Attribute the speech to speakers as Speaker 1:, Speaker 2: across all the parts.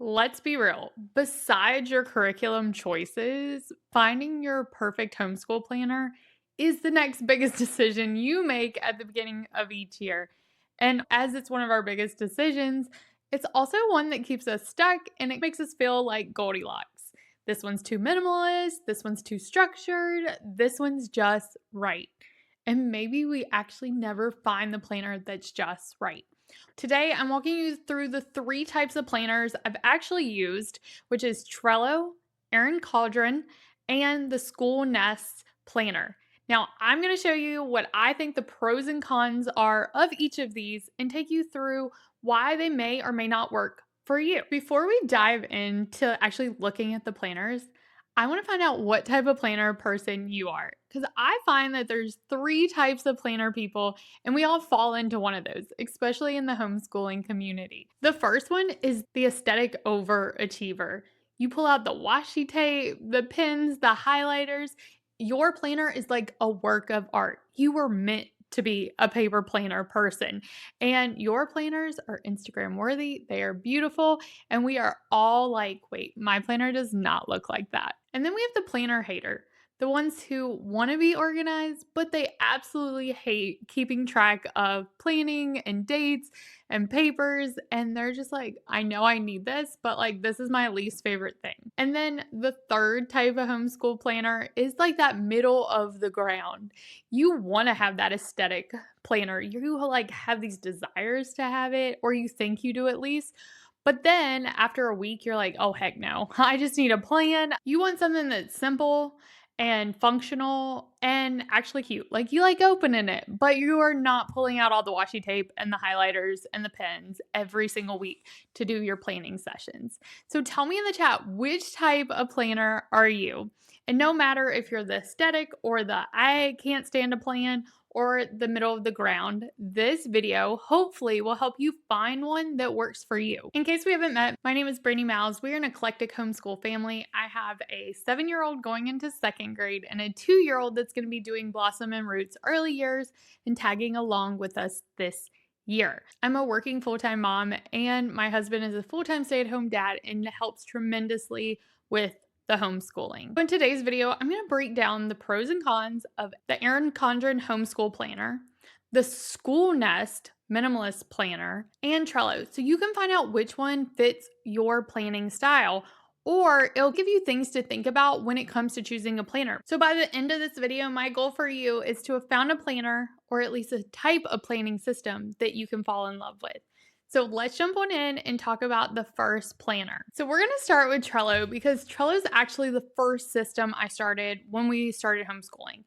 Speaker 1: Let's be real. Besides your curriculum choices, finding your perfect homeschool planner is the next biggest decision you make at the beginning of each year. And as it's one of our biggest decisions, it's also one that keeps us stuck and it makes us feel like Goldilocks. This one's too minimalist, this one's too structured, this one's just right. And maybe we actually never find the planner that's just right. Today, I'm walking you through the three types of planners I've actually used, which is Trello, Erin Condren, and the Schoolnest Planner. Now, I'm going to show you what I think the pros and cons are of each of these and take you through why they may or may not work for you. Before we dive into actually looking at the planners, I want to find out what type of planner person you are because I find that there's three types of planner people and we all fall into one of those, especially in the homeschooling community. The first one is the aesthetic overachiever. You pull out the washi tape, the pens, the highlighters. Your planner is like a work of art. You were meant to be a paper planner person. And your planners are Instagram worthy. They are beautiful. And we are all like, wait, my planner does not look like that. And then we have the planner hater, the ones who want to be organized, but they absolutely hate keeping track of planning and dates and papers. And they're just like, I know I need this, but like, this is my least favorite thing. And then the third type of homeschool planner is like that middle of the ground. You want to have that aesthetic planner. You like have these desires to have it, or you think you do at least. But then after a week, you're like, oh, heck no, I just need a plan. You want something that's simple and functional and actually cute. Like you like opening it, but you are not pulling out all the washi tape and the highlighters and the pens every single week to do your planning sessions. So tell me in the chat, which type of planner are you? And no matter if you're the aesthetic or the I can't stand a plan or the middle of the ground, this video hopefully will help you find one that works for you. In case we haven't met, my name is Brittany Miles. We're an eclectic homeschool family. I have a 7-year-old going into 2nd grade and a 2-year-old that's going to be doing Blossom and Roots early years and tagging along with us this year. I'm a working full-time mom and my husband is a full-time stay-at-home dad and helps tremendously with the homeschooling. In today's video, I'm going to break down the pros and cons of the Erin Condren Homeschool Planner, the Schoolnest Minimalist Planner, and Trello, so you can find out which one fits your planning style, or it'll give you things to think about when it comes to choosing a planner. So by the end of this video, my goal for you is to have found a planner, or at least a type of planning system that you can fall in love with. So let's jump on in and talk about the first planner. So we're going to start with Trello because Trello is actually the first system I started when we started homeschooling.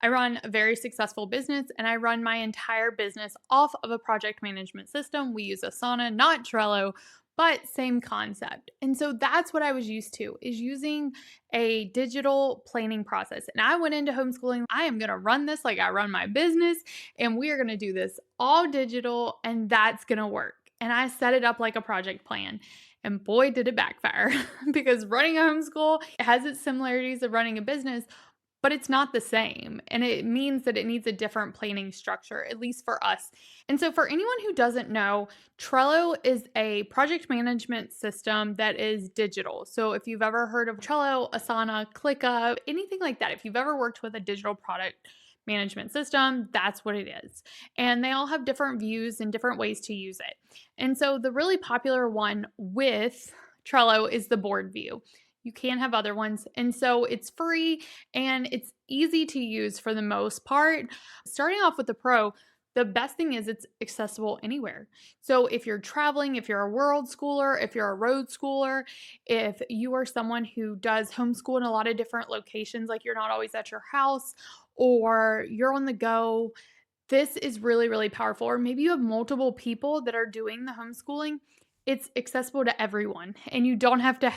Speaker 1: I run a very successful business and I run my entire business off of a project management system. We use Asana, not Trello, but same concept. And so that's what I was used to, is using a digital planning process. And I went into homeschooling, I am going to run this like I run my business and we are going to do this all digital and that's going to work. And I set it up like a project plan. And boy, did it backfire because running a homeschool has its similarities of running a business, but it's not the same. And it means that it needs a different planning structure, at least for us. And so for anyone who doesn't know, Trello is a project management system that is digital. So if you've ever heard of Trello, Asana, ClickUp, anything like that, if you've ever worked with a digital product management system, that's what it is. And they all have different views and different ways to use it. And so the really popular one with Trello is the board view. You can have other ones. And so it's free and it's easy to use for the most part. Starting off with the pro, the best thing is it's accessible anywhere. So if you're traveling, if you're a world schooler, if you're a road schooler, if you are someone who does homeschool in a lot of different locations, like you're not always at your house or you're on the go, this is really, really powerful. Or maybe you have multiple people that are doing the homeschooling. It's accessible to everyone and you don't have to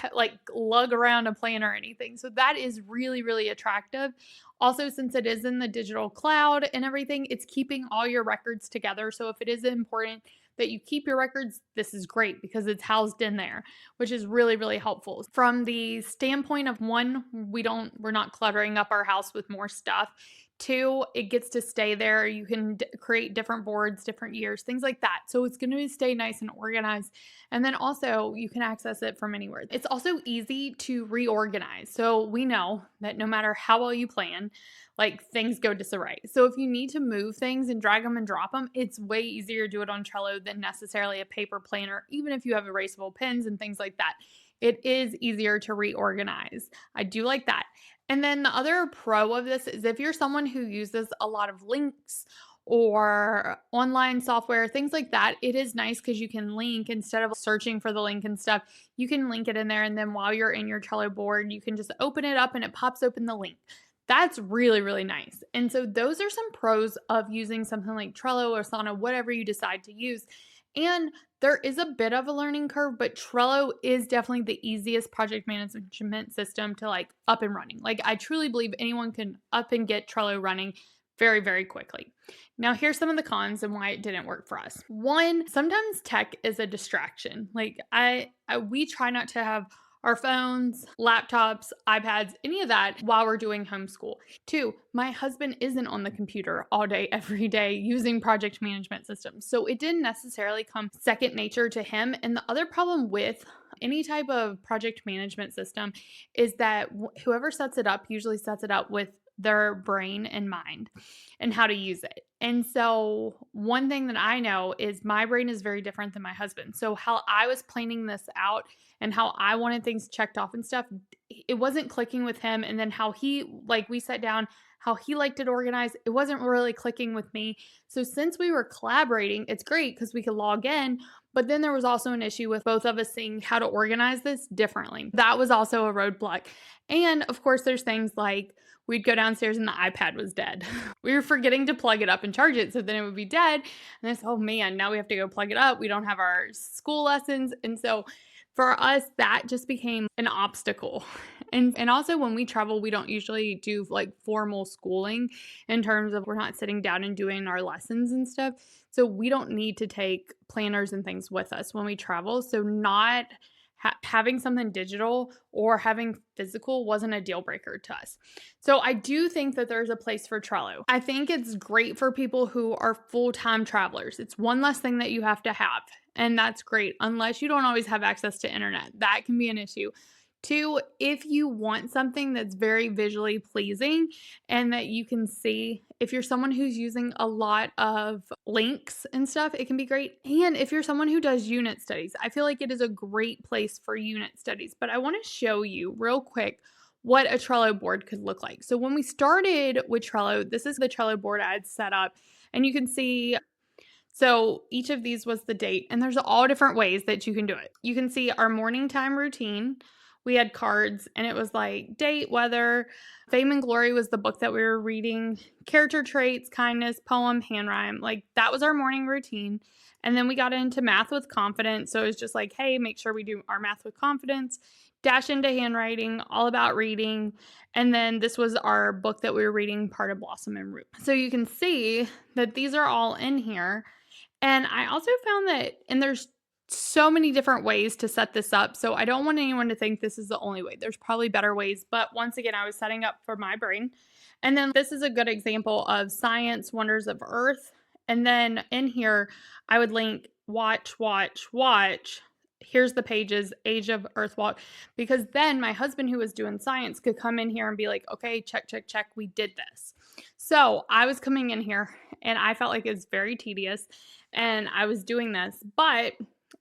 Speaker 1: lug around a plan or anything. So that is really, really attractive. Also, since it is in the digital cloud and everything, it's keeping all your records together. So if it is important that you keep your records, this is great because it's housed in there, which is really, really helpful. From the standpoint of one, we're not cluttering up our house with more stuff. Two, it gets to stay there. You can create different boards, different years, things like that. So it's going to stay nice and organized. And then also you can access it from anywhere. It's also easy to reorganize. So we know that no matter how well you plan, like things go disarray. So if you need to move things and drag them and drop them, it's way easier to do it on Trello than necessarily a paper planner, even if you have erasable pens and things like that. It is easier to reorganize. I do like that. And then the other pro of this is if you're someone who uses a lot of links or online software, things like that, it is nice because you can link instead of searching for the link and stuff. You can link it in there. And then while you're in your Trello board, you can just open it up and it pops open the link. That's really, really nice. And so those are some pros of using something like Trello or Asana, whatever you decide to use. And there is a bit of a learning curve, but Trello is definitely the easiest project management system to like up and running. Like I truly believe anyone can up and get Trello running very, very quickly. Now, here's some of the cons and why it didn't work for us. One, sometimes tech is a distraction. Like we try not to have our phones, laptops, iPads, any of that while we're doing homeschool. Two, my husband isn't on the computer all day, every day using project management systems. So it didn't necessarily come second nature to him. And the other problem with any type of project management system is that whoever sets it up usually sets it up with their brain in mind and how to use it. And so one thing that I know is my brain is very different than my husband. So how I was planning this out and how I wanted things checked off and stuff, it wasn't clicking with him. And then how we sat down, how he liked it organized, it wasn't really clicking with me. So since we were collaborating, it's great because we could log in, but then there was also an issue with both of us seeing how to organize this differently. That was also a roadblock. And of course, there's things like we'd go downstairs and the iPad was dead. We were forgetting to plug it up and charge it, so then it would be dead. And it's, oh man, now we have to go plug it up. We don't have our school lessons. And so for us, that just became an obstacle. And also when we travel, we don't usually do like formal schooling in terms of we're not sitting down and doing our lessons and stuff. So we don't need to take planners and things with us when we travel. So not having something digital or having physical wasn't a deal breaker to us. So I do think that there's a place for Trello. I think it's great for people who are full-time travelers. It's one less thing that you have to have, and that's great unless you don't always have access to internet. That can be an issue. Two, if you want something that's very visually pleasing and that you can see, if you're someone who's using a lot of links and stuff, it can be great. And if you're someone who does unit studies, I feel like it is a great place for unit studies. But I want to show you real quick what a Trello board could look like. So when we started with Trello, this is the Trello board I had set up, and you can see so each of these was the date, and there's all different ways that you can do it. You can see our morning time routine. We had cards, and it was like date, weather, Fame and Glory was the book that we were reading, character traits, kindness, poem, hand rhyme. Like that was our morning routine. And then we got into math with confidence. So it was just like, hey, make sure we do our math with confidence, dash into handwriting, all about reading. And then this was our book that we were reading, Part of Blossom and Root. So you can see that these are all in here. And I also found that, and there's so many different ways to set this up. So I don't want anyone to think this is the only way. There's probably better ways. But once again, I was setting up for my brain. And then this is a good example of science, wonders of earth. And then in here, I would link watch, watch, watch. Here's the pages, Age of Earth Walk. Because then my husband, who was doing science, could come in here and be like, okay, check, check, check. We did this. So I was coming in here and I felt like it was very tedious and I was doing this, but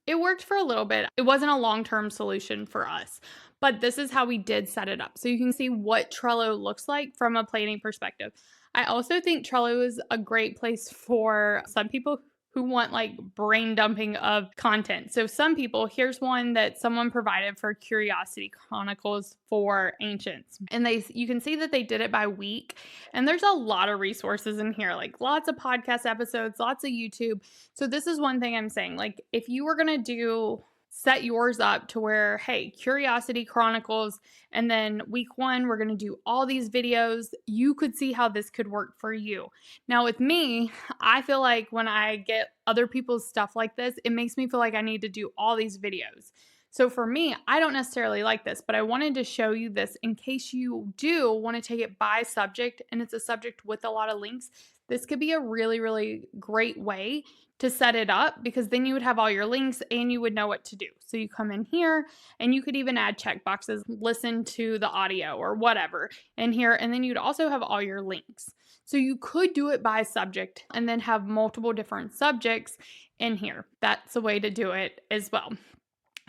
Speaker 1: it worked for a little bit. It wasn't a long-term solution for us, but this is how we did set it up. So you can see what Trello looks like from a planning perspective. I also think Trello is a great place for some people who want like brain dumping of content. So some people, here's one that someone provided for Curiosity Chronicles for Ancients. And you can see that they did it by week. And there's a lot of resources in here, like lots of podcast episodes, lots of YouTube. So this is one thing I'm saying, like if you were going to set yours up to where, hey, Curiosity Chronicles, and then week 1, we're going to do all these videos. You could see how this could work for you. Now with me, I feel like when I get other people's stuff like this, it makes me feel like I need to do all these videos. So for me, I don't necessarily like this, but I wanted to show you this in case you do want to take it by subject and it's a subject with a lot of links. This could be a really, really great way to set it up because then you would have all your links and you would know what to do. So you come in here and you could even add check boxes, listen to the audio or whatever in here, and then you'd also have all your links. So you could do it by subject and then have multiple different subjects in here. That's a way to do it as well.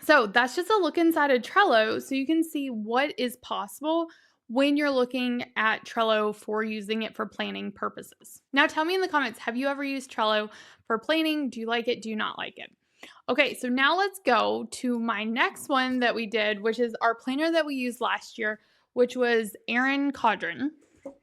Speaker 1: So that's just a look inside of Trello so you can see what is possible when you're looking at Trello for using it for planning purposes. Now tell me in the comments, have you ever used Trello for planning? Do you like it? Do you not like it? Okay, so now let's go to my next one that we did, which is our planner that we used last year, which was Erin Condren.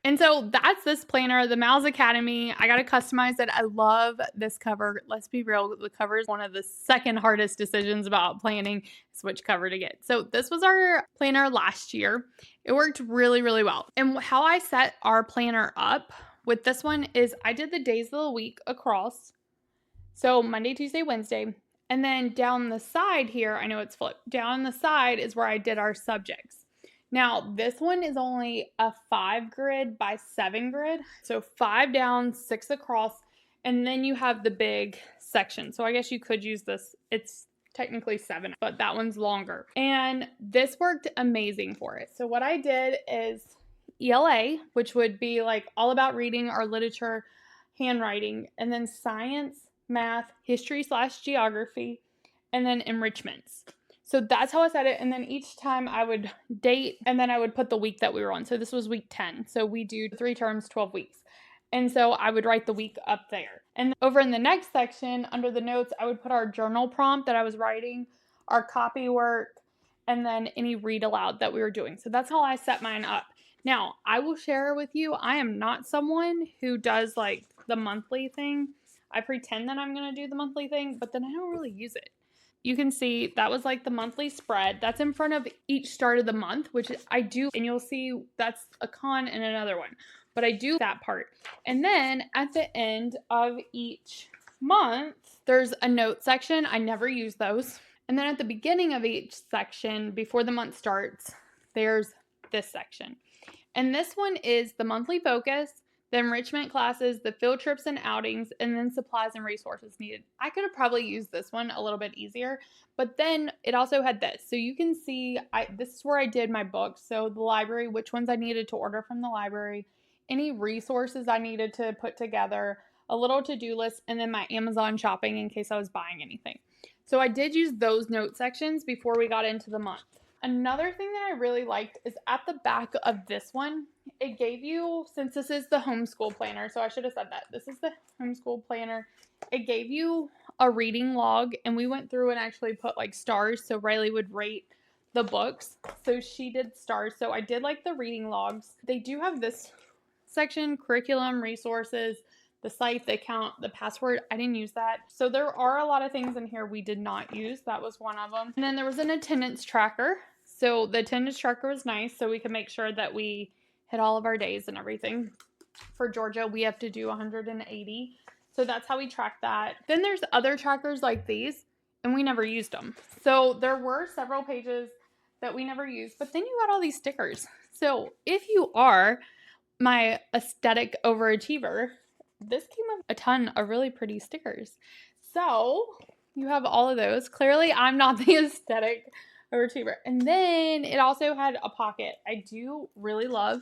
Speaker 1: And so that's this planner, the Mouse Academy. I got to customize it. I love this cover. Let's be real. The cover is one of the second hardest decisions about planning is which cover to get. So this was our planner last year. It worked really, really well. And how I set our planner up with this one is I did the days of the week across. So Monday, Tuesday, Wednesday. And then down the side here, I know it's flipped. Down the side is where I did our subjects. Now, this one is only a 5 grid by 7 grid. So 5 down, 6 across, and then you have the big section. So I guess you could use this. It's technically 7, but that one's longer. And this worked amazing for it. So what I did is ELA, which would be like all about reading or literature, handwriting, and then science, math, history/geography, and then enrichments. So that's how I set it. And then each time I would date and then I would put the week that we were on. So this was week 10. So we do 3 terms, 12 weeks. And so I would write the week up there. And over in the next section under the notes, I would put our journal prompt that I was writing, our copy work, and then any read aloud that we were doing. So that's how I set mine up. Now, I will share with you, I am not someone who does like the monthly thing. I pretend that I'm going to do the monthly thing, but then I don't really use it. You can see that was like the monthly spread. That's in front of each start of the month, which I do. And you'll see that's a con and another one. But I do that part. And then at the end of each month, there's a note section. I never use those. And then at the beginning of each section, before the month starts, there's this section. And this one is the monthly focus, the enrichment classes, the field trips and outings, and then supplies and resources needed. I could have probably used this one a little bit easier, but then it also had this. So you can see, this is where I did my books. So the library, which ones I needed to order from the library, any resources I needed to put together, a little to-do list, and then my Amazon shopping in case I was buying anything. So I did use those note sections before we got into the month. Another thing that I really liked is at the back of this one, it gave you, since this is the homeschool planner, so I should have said that. This is the homeschool planner. It gave you a reading log, and we went through and actually put like stars, so Riley would rate the books. So she did stars. So I did like the reading logs. They do have this section, curriculum, resources, the site, the account, the password. I didn't use that. So there are a lot of things in here we did not use. That was one of them. And then there was an attendance tracker. So the attendance tracker was nice, so we could make sure that we hit all of our days and everything. For Georgia, we have to do 180. So that's how we track that. Then there's other trackers like these, and we never used them. So there were several pages that we never used, but then you got all these stickers. So if you are my aesthetic overachiever, this came with a ton of really pretty stickers. So you have all of those. Clearly, I'm not the aesthetic overachiever. And then it also had a pocket. I do really love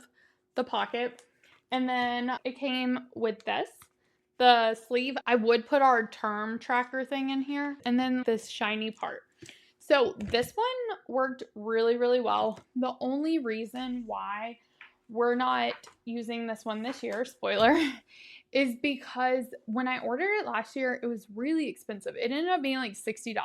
Speaker 1: the pocket. And then it came with this, the sleeve. I would put our term tracker thing in here, and then this shiny part. So this one worked really, really well. The only reason why we're not using this one this year, spoiler, is because when I ordered it last year, it was really expensive. It ended up being like $60.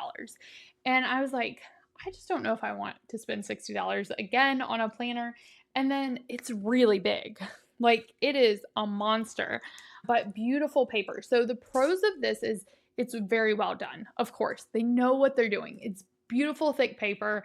Speaker 1: And I was like, I just don't know if I want to spend $60 again on a planner. And then it's really big. Like, it is a monster, but beautiful paper. So the pros of this is it's very well done. Of course, they know what they're doing. It's beautiful, thick paper.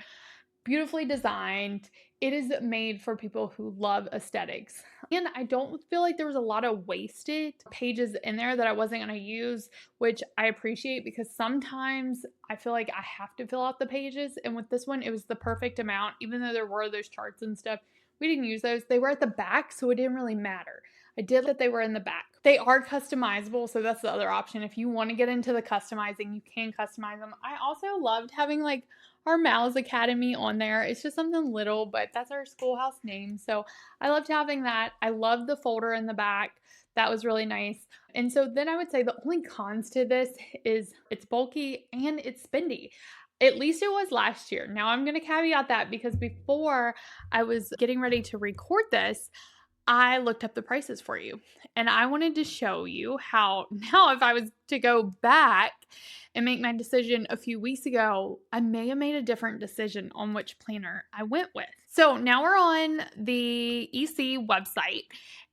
Speaker 1: beautifully designed. It is made for people who love aesthetics. And I don't feel like there was a lot of wasted pages in there that I wasn't going to use, which I appreciate because sometimes I feel like I have to fill out the pages. And with this one, it was the perfect amount, even though there were those charts and stuff. We didn't use those. They were at the back, so it didn't really matter. I did that they were in the back. They are customizable, so that's the other option. If you want to get into the customizing, you can customize them. I also loved having like our Mal's Academy on there. It's just something little, but that's our schoolhouse name. So I loved having that. I love the folder in the back. That was really nice. And so then I would say the only cons to this is it's bulky and it's spendy. At least it was last year. Now I'm going to caveat that because before I was getting ready to record this, I looked up the prices for you and I wanted to show you how now if I was to go back and make my decision a few weeks ago, I may have made a different decision on which planner I went with. So now we're on the EC website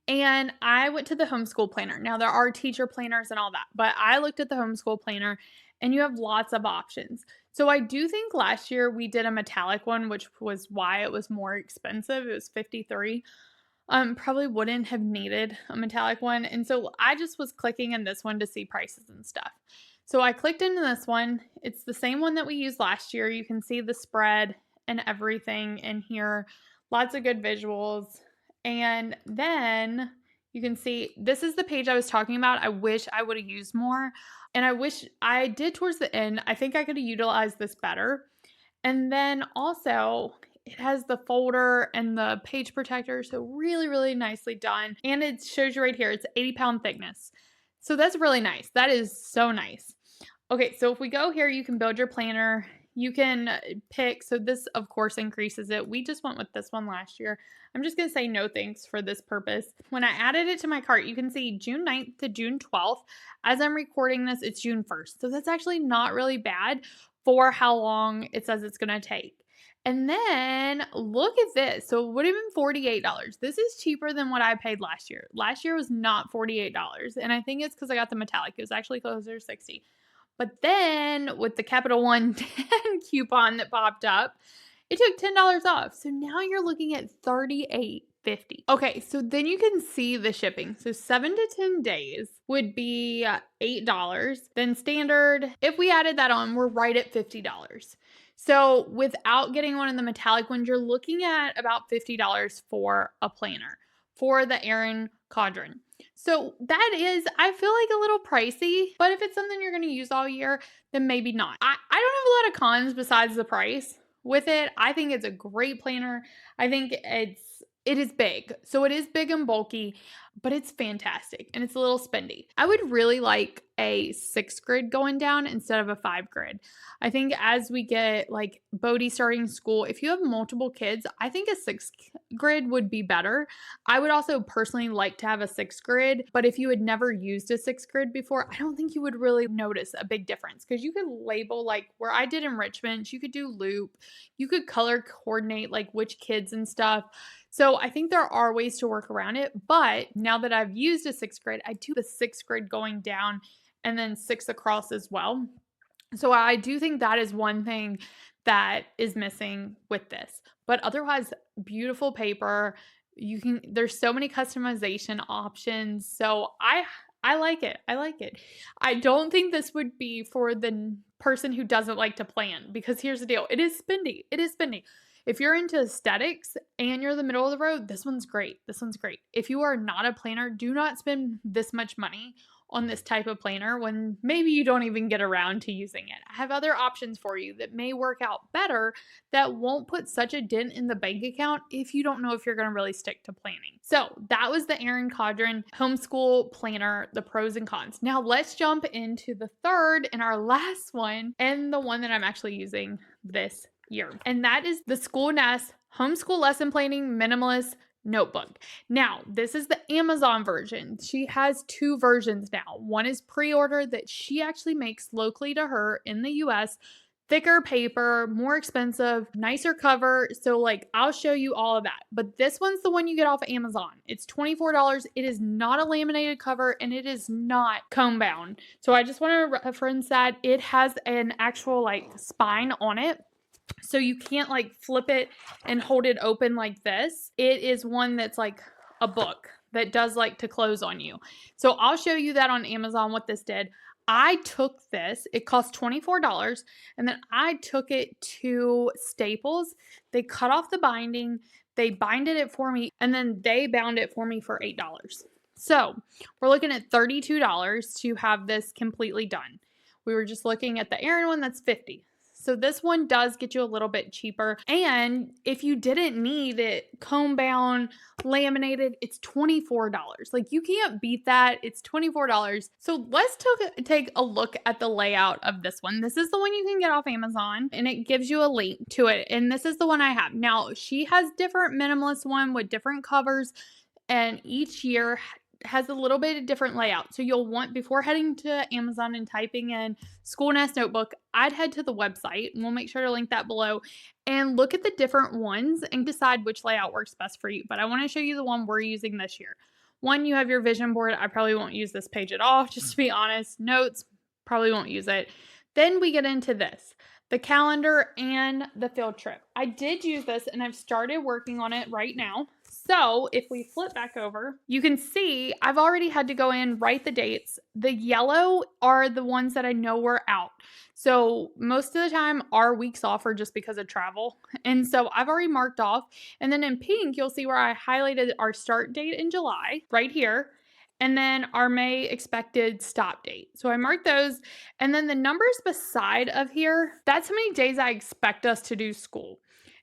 Speaker 1: and I went to the homeschool planner. Now there are teacher planners and all that, but I looked at the homeschool planner and you have lots of options. So I do think last year we did a metallic one, which was why it was more expensive. It was $53. Probably wouldn't have needed a metallic one. And so I just was clicking in this one to see prices and stuff. So I clicked into this one. It's the same one that we used last year. You can see the spread and everything in here. Lots of good visuals. And then you can see this is the page I was talking about. I wish I would have used more. And I wish I did towards the end. I think I could have utilized this better. And then also it has the folder and the page protector. So really, really nicely done. And it shows you right here, it's 80-pound thickness. So that's really nice. That is so nice. Okay, so if we go here, you can build your planner. You can pick, so this of course increases it. We just went with this one last year. I'm just gonna say no thanks for this purpose. When I added it to my cart, you can see June 9th to June 12th. As I'm recording this, it's June 1st. So that's actually not really bad for how long it says it's gonna take. And then look at this. So it would have been $48. This is cheaper than what I paid last year. Last year was not $48. And I think it's because I got the metallic. It was actually closer to $60. But then with the Capital One 10 coupon that popped up, it took $10 off. So now you're looking at $38.50. Okay, so then you can see the shipping. So 7 to 10 days would be $8. Then standard, if we added that on, we're right at $50. So without getting one of the metallic ones, you're looking at about $50 for a planner for the Erin Condren. So that is, I feel like a little pricey, but if it's something you're going to use all year, then maybe not. I don't have a lot of cons besides the price with it. I think it's a great planner. I think it is big. So it is big and bulky, but it's fantastic and it's a little spendy. I would really like a 6 grid going down instead of a 5 grid. I think as we get like Bodhi starting school, if you have multiple kids, I think a 6 grid would be better. I would also personally like to have a 6 grid, but if you had never used a 6 grid before, I don't think you would really notice a big difference because you could label like where I did enrichments, you could do loop, you could color coordinate like which kids and stuff. So I think there are ways to work around it, but now that I've used a 6 grid, I do the 6 grid going down and then 6 across as well. So I do think that is one thing that is missing with this. But otherwise, beautiful paper. There's so many customization options. So I like it. I like it. I don't think this would be for the person who doesn't like to plan because here's the deal. It is spendy. It is spendy. If you're into aesthetics and you're the middle of the road, this one's great. This one's great. If you are not a planner, do not spend this much money on this type of planner when maybe you don't even get around to using it. I have other options for you that may work out better that won't put such a dent in the bank account if you don't know if you're going to really stick to planning. So that was the Erin Condren Homeschool Planner, the pros and cons. Now let's jump into the third and our last one and the one that I'm actually using this year. And that is the Schoolnest Homeschool Lesson Planning Minimalist Notebook. Now, this is the Amazon version. She has 2 versions now. One is pre-order that she actually makes locally to her in the US. Thicker paper, more expensive, nicer cover. So like I'll show you all of that. But this one's the one you get off of Amazon. It's $24. It is not a laminated cover and it is not comb bound. So I just want to reference that. It has an actual like spine on it. So you can't like flip it and hold it open like this. It is one that's like a book that does like to close on you. So I'll show you that on Amazon what this did. I took this, it cost $24, and then I took it to Staples. They cut off the binding, they binded it for me, and then they bound it for me for $8. So we're looking at $32 to have this completely done. We were just looking at the Erin one, that's $50. So this one does get you a little bit cheaper. And if you didn't need it comb bound, laminated, it's $24. Like you can't beat that. It's $24. So let's take a look at the layout of this one. This is the one you can get off Amazon and it gives you a link to it. And this is the one I have. Now she has different minimalist one with different covers, and each year has a little bit of different layout. So you'll want, before heading to Amazon and typing in Schoolnest notebook, I'd head to the website, and we'll make sure to link that below, and look at the different ones and decide which layout works best for you. But I want to show you the one we're using this year. One, you have your vision board. I probably won't use this page at all, just to be honest. Notes, probably won't use it. Then we get into this, the calendar and the field trip. I did use this and I've started working on it right now. So if we flip back over, you can see I've already had to go in, write the dates. The yellow are the ones that I know were out. So most of the time our weeks off are just because of travel. And so I've already marked off. And then in pink, you'll see where I highlighted our start date in July right here. And then our May expected stop date. So I marked those. And then the numbers beside of here, that's how many days I expect us to do school.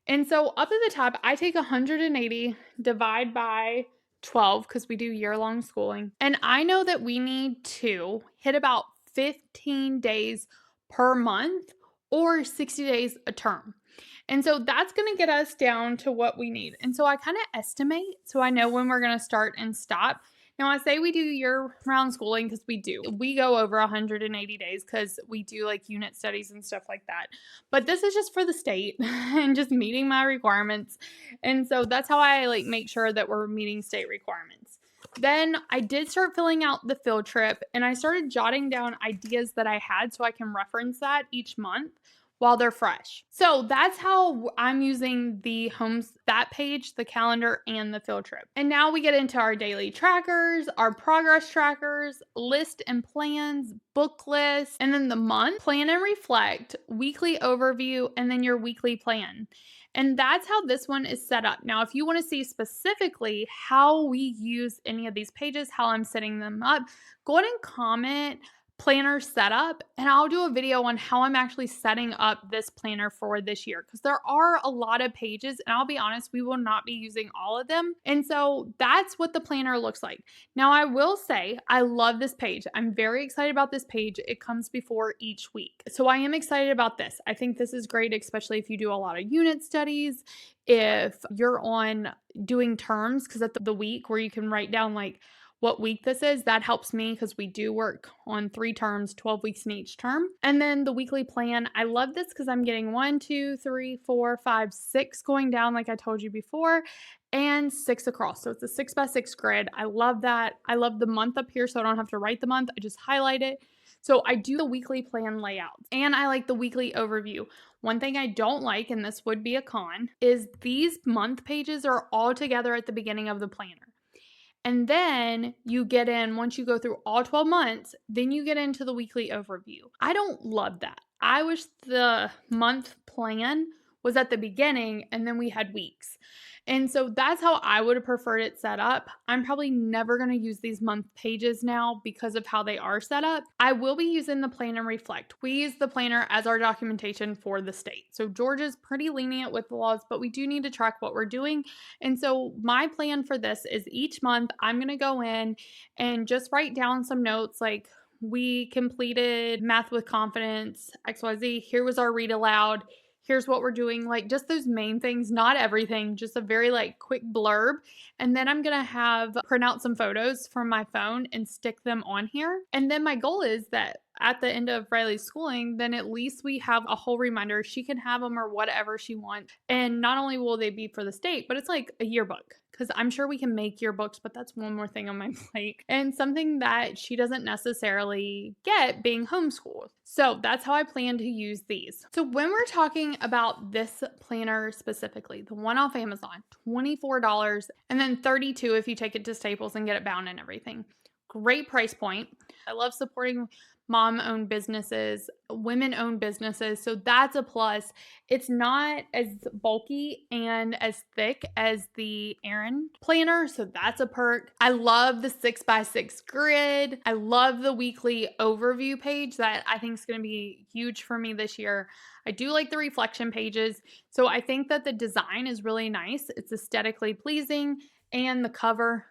Speaker 1: And so up at the top, I take 180, divide by 12 because we do year-long schooling. And I know that we need to hit about 15 days per month or 60 days a term. And so that's going to get us down to what we need. And so I kind of estimate so I know when we're going to start and stop. Now, I say we do year-round schooling because we do. We go over 180 days because we do like unit studies and stuff like that. But this is just for the state and just meeting my requirements. And so that's how I like make sure that we're meeting state requirements. Then I did start filling out the field trip and I started jotting down ideas that I had so I can reference that each month while they're fresh. So that's how I'm using that page, the calendar, and the field trip. And now we get into our daily trackers, our progress trackers, list and plans, book list, and then the month, plan and reflect, weekly overview, and then your weekly plan. And that's how this one is set up. Now, if you want to see specifically how we use any of these pages, how I'm setting them up, go ahead and comment planner setup, and I'll do a video on how I'm actually setting up this planner for this year because there are a lot of pages, and I'll be honest, we will not be using all of them. And so that's what the planner looks like. Now, I will say I love this page. I'm very excited about this page. It comes before each week. So I am excited about this. I think this is great, especially if you do a lot of unit studies, if you're on doing terms, because at the week where you can write down like what week this is, that helps me because we do work on 3 terms, 12 weeks in each term. And then the weekly plan, I love this because I'm getting 1, 2, 3, 4, 5, 6 going down like I told you before, and 6 across. So it's a 6x6 grid. I love that. I love the month up here so I don't have to write the month. I just highlight it. So I do the weekly plan layout, and I like the weekly overview. One thing I don't like, and this would be a con, is these month pages are all together at the beginning of the planner. And then you get in, once you go through all 12 months, then you get into the weekly overview. I don't love that. I wish the month plan was at the beginning and then we had weeks. And so that's how I would have preferred it set up. I'm probably never going to use these month pages now because of how they are set up. I will be using the plan and reflect. We use the planner as our documentation for the state. So Georgia's pretty lenient with the laws, but we do need to track what we're doing. And so my plan for this is each month I'm going to go in and just write down some notes like, we completed math with confidence, XYZ. Here was our read aloud. Here's what we're doing, like just those main things, not everything, just a very like quick blurb. And then I'm going to print out some photos from my phone and stick them on here. And then my goal is that at the end of Riley's schooling, then at least we have a whole reminder. She can have them or whatever she wants. And not only will they be for the state, but it's like a yearbook. because I'm sure we can make yearbooks, but that's one more thing on my plate. And something that she doesn't necessarily get being homeschooled. So that's how I plan to use these. So when we're talking about this planner specifically, the one off Amazon, $24, and then $32 if you take it to Staples and get it bound and everything. Great price point. I love supporting mom-owned businesses, women-owned businesses, so that's a plus. It's not as bulky and as thick as the Erin planner, so that's a perk. I love the 6x6 grid. I love the weekly overview page that I think is going to be huge for me this year. I do like the reflection pages, so I think that the design is really nice. It's aesthetically pleasing. And the cover,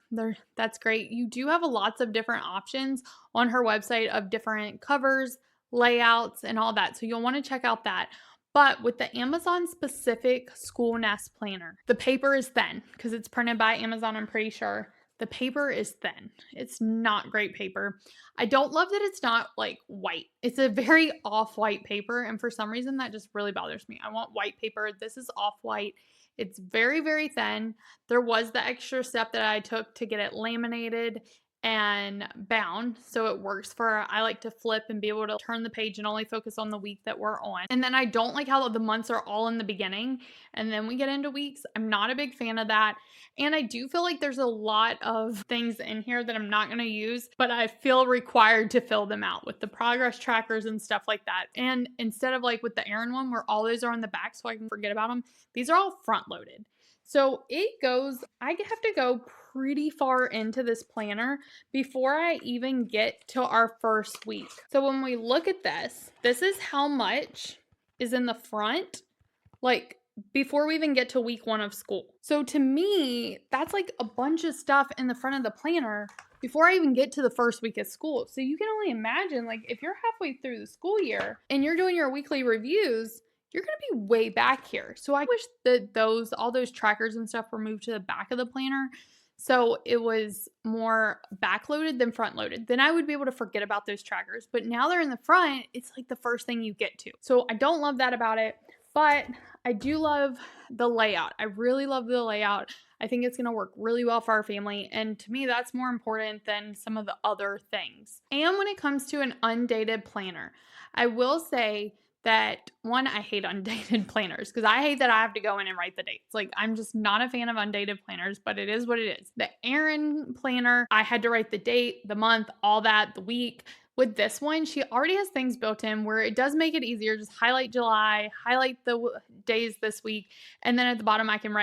Speaker 1: that's great. You do have lots of different options on her website of different covers, layouts, and all that. So you'll want to check out that. But with the Amazon specific Schoolnest planner, the paper is thin because it's printed by Amazon, I'm pretty sure. The paper is thin. It's not great paper. I don't love that it's not like white. It's a very off-white paper. And for some reason, that just really bothers me. I want white paper. This is off-white. It's very, very thin. There was the extra step that I took to get it laminated and bound, so it works for, I like to flip and be able to turn the page and only focus on the week that we're on. And then I don't like how the months are all in the beginning and then we get into weeks. I'm not a big fan of that. And I do feel like there's a lot of things in here that I'm not going to use, but I feel required to fill them out with the progress trackers and stuff like that. And instead of like with the Erin one where all those are on the back so I can forget about them, these are all front loaded. So it goes, I have to go pretty far into this planner before I even get to our first week. So when we look at this, this is how much is in the front, like before we even get to week 1 of school. So to me, that's like a bunch of stuff in the front of the planner before I even get to the first week of school. So you can only imagine, like if you're halfway through the school year and you're doing your weekly reviews, you're going to be way back here. So I wish that all those trackers and stuff were moved to the back of the planner. So it was more backloaded than front loaded. Then I would be able to forget about those trackers. But now they're in the front, it's like the first thing you get to. So I don't love that about it, but I do love the layout. I really love the layout. I think it's going to work really well for our family. And to me, that's more important than some of the other things. And when it comes to an undated planner, I will say that one, I hate undated planners because I hate that I have to go in and write the dates. Like I'm just not a fan of undated planners, but it is what it is. The Erin planner, I had to write the date, the month, all that, the week. With this one, she already has things built in where it does make it easier. Just highlight July, highlight the days this week, and then at the bottom I can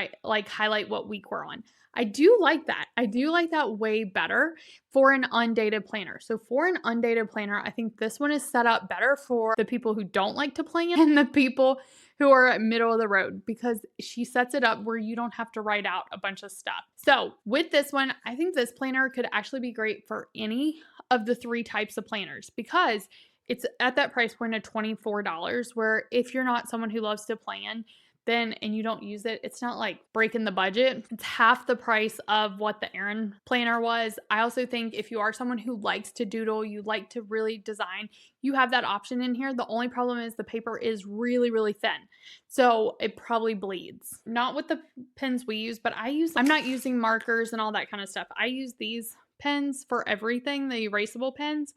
Speaker 1: highlight what week we're on. I do like that. I do like that way better for an undated planner. So for an undated planner, I think this one is set up better for the people who don't like to plan and the people who are middle of the road because she sets it up where you don't have to write out a bunch of stuff. So with this one, I think this planner could actually be great for any of the 3 types of planners because it's at that price point of $24 where if you're not someone who loves to plan, and you don't use it, it's not like breaking the budget. It's half the price of what the Erin planner was. I also think if you are someone who likes to doodle, you like to really design, you have that option in here. The only problem is the paper is really, really thin. So it probably bleeds. Not with the pens we use, but I'm not using markers and all that kind of stuff. I use these pens for everything, the erasable pens.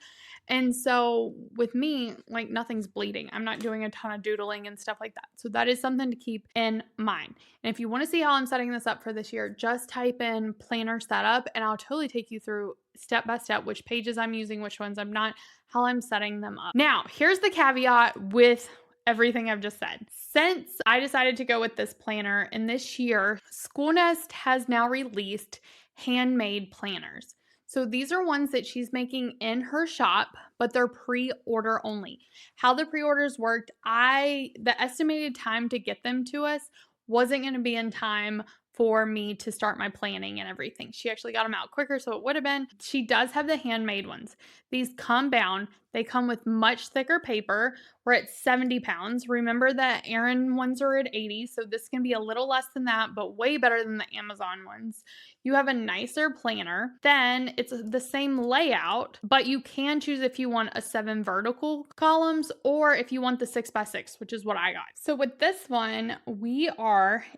Speaker 1: And so with me, like nothing's bleeding. I'm not doing a ton of doodling and stuff like that. So that is something to keep in mind. And if you want to see how I'm setting this up for this year, just type in planner setup and I'll totally take you through step by step which pages I'm using, which ones I'm not, how I'm setting them up. Now, here's the caveat with everything I've just said. Since I decided to go with this planner and this year, Schoolnest has now released handmade planners. So these are ones that she's making in her shop, but they're pre-order only. How the pre-orders worked, the estimated time to get them to us wasn't going to be in time for me to start my planning and everything. She actually got them out quicker, so it would have been. She does have the handmade ones. These come bound. They come with much thicker paper. We're at 70 pounds. Remember that Erin ones are at 80, so this can be a little less than that, but way better than the Amazon ones. You have a nicer planner. Then it's the same layout, but you can choose if you want a 7 vertical columns or if you want the 6x6, which is what I got. So with this one,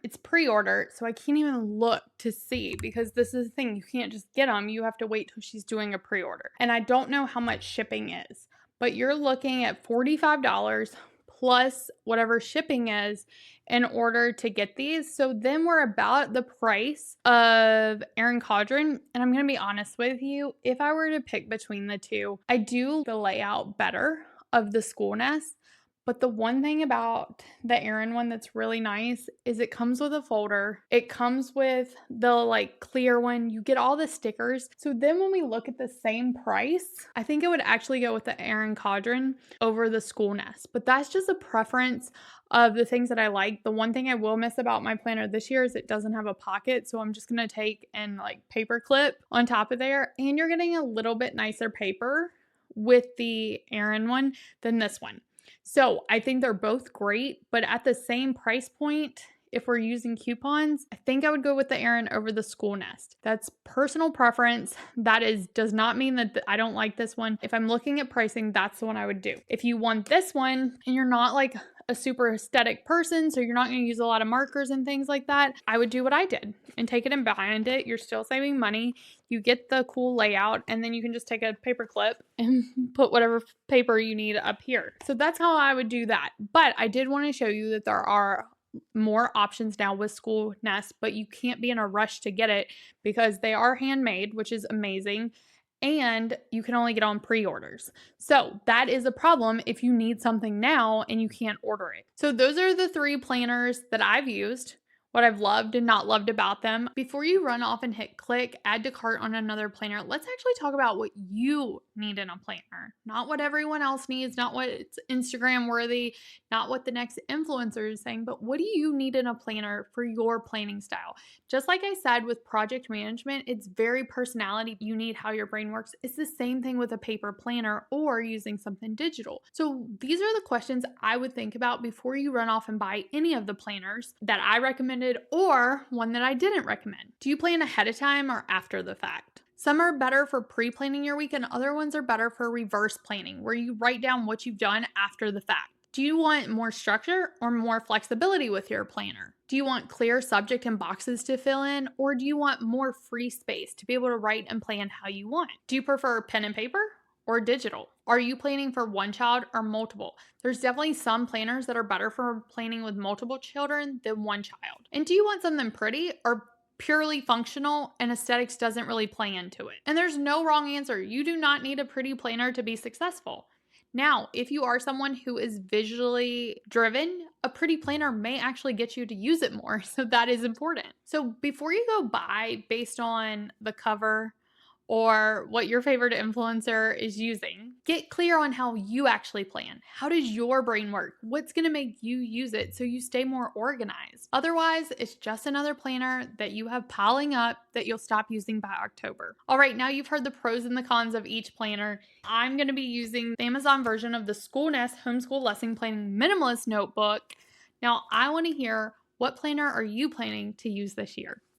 Speaker 1: it's pre-ordered, so I can't even look to see because this is the thing. You can't just get them. You have to wait till she's doing a pre-order. And I don't know how much shipping is, but you're looking at $45 plus whatever shipping is in order to get these. So then we're about the price of Erin Condren. And I'm going to be honest with you, if I were to pick between the two, I do the layout better of the Schoolnest. But the one thing about the Erin one that's really nice is it comes with a folder. It comes with the clear one. You get all the stickers. So then when we look at the same price, I think it would actually go with the Erin Condren over the Schoolnest. But that's just a preference of the things that I like. The one thing I will miss about my planner this year is it doesn't have a pocket. So I'm just going to take and paper clip on top of there. And you're getting a little bit nicer paper with the Erin one than this one. So I think they're both great, but at the same price point, if we're using coupons, I think I would go with the Erin over the Schoolnest. That's personal preference. Does not mean that I don't like this one. If I'm looking at pricing, that's the one I would do. If you want this one and you're not a super aesthetic person, so you're not going to use a lot of markers and things like that, I would do what I did and take it and bind it. You're still saving money. You get the cool layout, and then you can just take a paper clip and put whatever paper you need up here. So that's how I would do that. But I did want to show you that there are more options now with Schoolnest, but you can't be in a rush to get it because they are handmade, which is amazing. And you can only get on pre-orders. So that is a problem if you need something now and you can't order it. So those are the 3 planners that I've used, what I've loved and not loved about them. Before you run off and hit click, add to cart on another planner, let's actually talk about what you need in a planner. Not what everyone else needs, not what's Instagram worthy, not what the next influencer is saying, but what do you need in a planner for your planning style? Just like I said with project management, it's very personality. You need how your brain works. It's the same thing with a paper planner or using something digital. So these are the questions I would think about before you run off and buy any of the planners that I recommended or one that I didn't recommend. Do you plan ahead of time or after the fact? Some are better for pre-planning your week and other ones are better for reverse planning, where you write down what you've done after the fact. Do you want more structure or more flexibility with your planner? Do you want clear subject and boxes to fill in, or do you want more free space to be able to write and plan how you want? Do you prefer pen and paper or digital? Are you planning for one child or multiple? There's definitely some planners that are better for planning with multiple children than one child. And do you want something pretty or purely functional and aesthetics doesn't really play into it? And there's no wrong answer. You do not need a pretty planner to be successful. Now, if you are someone who is visually driven, a pretty planner may actually get you to use it more. So that is important. So before you go buy based on the cover or what your favorite influencer is using, get clear on how you actually plan. How does your brain work? What's going to make you use it so you stay more organized? Otherwise, it's just another planner that you have piling up that you'll stop using by October. All right, now you've heard the pros and the cons of each planner. I'm going to be using the Amazon version of the Schoolnest Homeschool Lesson Planning Minimalist Notebook. Now, I want to hear, what planner are you planning to use this year?